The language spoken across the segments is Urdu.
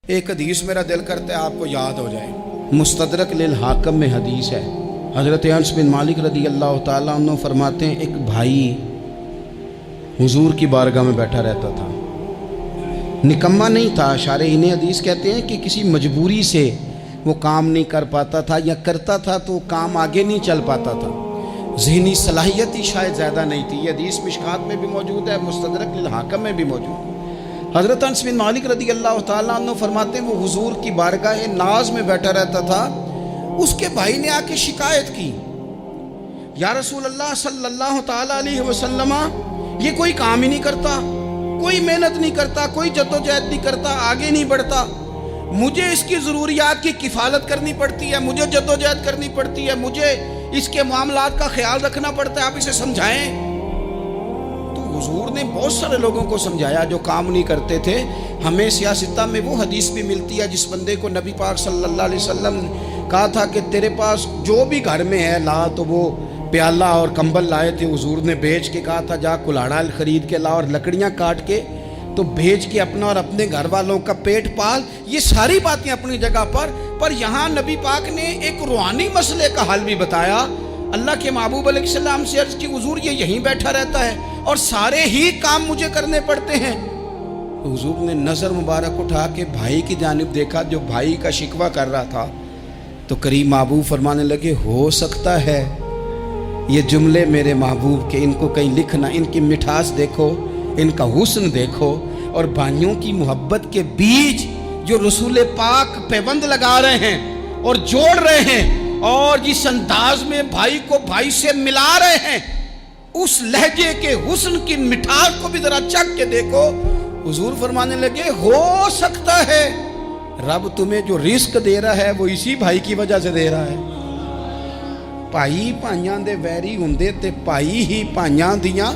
ایک حدیث میرا دل کرتا ہے آپ کو یاد ہو جائے، مستدرک للحاکم میں حدیث ہے۔ حضرت انس بن مالک رضی اللہ تعالیٰ عنہ فرماتے ہیں ایک بھائی حضور کی بارگاہ میں بیٹھا رہتا تھا، نکما نہیں تھا، شارحین حدیث کہتے ہیں کہ کسی مجبوری سے وہ کام نہیں کر پاتا تھا، یا کرتا تھا تو کام آگے نہیں چل پاتا تھا، ذہنی صلاحیت ہی شاید زیادہ نہیں تھی۔ یہ حدیث مشکات میں بھی موجود ہے، مستدرک للحاکم میں بھی موجود ہے۔ حضرت انس بن مالک رضی اللہ تعالیٰ عنہ فرماتے ہیں وہ حضور کی بارگاہ ناز میں بیٹھا رہتا تھا، اس کے بھائی نے آ کے شکایت کی، یا رسول اللہ صلی اللہ تعالیٰ علیہ وسلم، یہ کوئی کام ہی نہیں کرتا، کوئی محنت نہیں کرتا، کوئی جدوجہد نہیں کرتا، آگے نہیں بڑھتا، مجھے اس کی ضروریات کی کفالت کرنی پڑتی ہے، مجھے جدوجہد کرنی پڑتی ہے، مجھے اس کے معاملات کا خیال رکھنا پڑتا ہے، آپ اسے سمجھائیں۔ تو حضور نے بہت سارے لوگوں کو سمجھایا جو کام نہیں کرتے تھے۔ ہمیں سیاستہ میں وہ حدیث بھی ملتی ہے جس بندے کو نبی پاک صلی اللہ علیہ وسلم نے کہا تھا کہ تیرے پاس جو بھی گھر میں ہے لا، تو وہ پیالہ اور کمبل لائے تھے، حضور نے بیچ کے کہا تھا جا کلاڑا خرید کے لا اور لکڑیاں کاٹ کے تو بھیج کے اپنا اور اپنے گھر والوں کا پیٹ پال۔ یہ ساری باتیں اپنی جگہ پر یہاں نبی پاک نے ایک روحانی مسئلے کا حل بھی بتایا۔ اللہ کے محبوب علیہ السلام سے عرض کی حضور یہ یہیں بیٹھا رہتا ہے اور سارے ہی کام مجھے کرنے پڑتے ہیں۔ حضور نے نظر مبارک اٹھا کے بھائی کی جانب دیکھا جو بھائی کا شکوہ کر رہا تھا، تو کریم محبوب فرمانے لگے ہو سکتا ہے یہ جملے میرے محبوب کے، ان کو کہیں لکھنا، ان کی مٹھاس دیکھو، ان کا حسن دیکھو، اور بھائیوں کی محبت کے بیج جو رسول پاک پیوند لگا رہے ہیں اور جوڑ رہے ہیں، اور جس انداز میں بھائی کو بھائی سے ملا رہے ہیں، اس لہجے کے حسن کی مٹھاس کو بھی ذرا چکھ کے دیکھو۔ حضور فرمانے لگے ہو سکتا ہے رب تمہیں جو رزق دے رہا ہے وہ اسی بھائی کی وجہ سے دے رہا ہے۔ بھائی بھائیاں دے ویری ہوندے تے بھائی ہی بھائیاں دیاں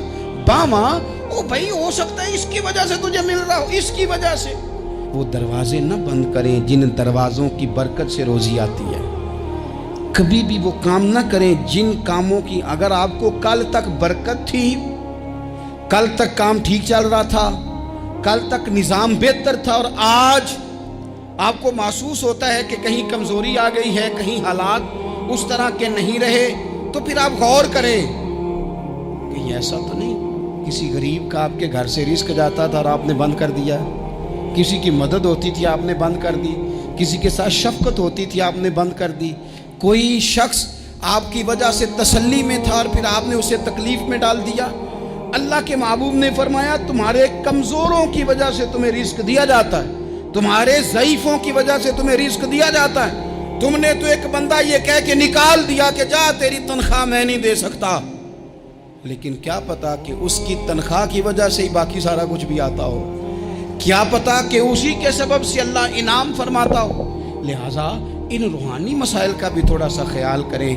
باواں، او بھائی ہو سکتا ہے اس کی وجہ سے تجھے مل رہا ہو، اس کی وجہ سے۔ وہ دروازے نہ بند کریں جن دروازوں کی برکت سے روزی آتی ہے، کبھی بھی وہ کام نہ کریں جن کاموں کی اگر آپ کو کل تک برکت تھی، کل تک کام ٹھیک چل رہا تھا، کل تک نظام بہتر تھا، اور آج آپ کو محسوس ہوتا ہے کہ کہیں کمزوری آ گئی ہے، کہیں حالات اس طرح کے نہیں رہے، تو پھر آپ غور کریں کہ ایسا تو نہیں کسی غریب کا آپ کے گھر سے رزق جاتا تھا اور آپ نے بند کر دیا، کسی کی مدد ہوتی تھی آپ نے بند کر دی، کسی کے ساتھ شفقت ہوتی تھی آپ نے بند کر دی، کوئی شخص آپ کی وجہ سے تسلی میں تھا اور پھر آپ نے اسے تکلیف میں ڈال دیا۔ اللہ کے محبوب نے فرمایا تمہارے کمزوروں کی وجہ سے تمہیں رزق دیا جاتا ہے، تمہارے ضعیفوں کی وجہ سے تمہیں رزق دیا جاتا ہے۔ تم نے تو ایک بندہ یہ کہہ کے نکال دیا کہ جا تیری تنخواہ میں نہیں دے سکتا، لیکن کیا پتا کہ اس کی تنخواہ کی وجہ سے ہی باقی سارا کچھ بھی آتا ہو، کیا پتا کہ اسی کے سبب سے اللہ انعام فرماتا ہو۔ لہٰذا ان روحانی مسائل کا بھی تھوڑا سا خیال کریں۔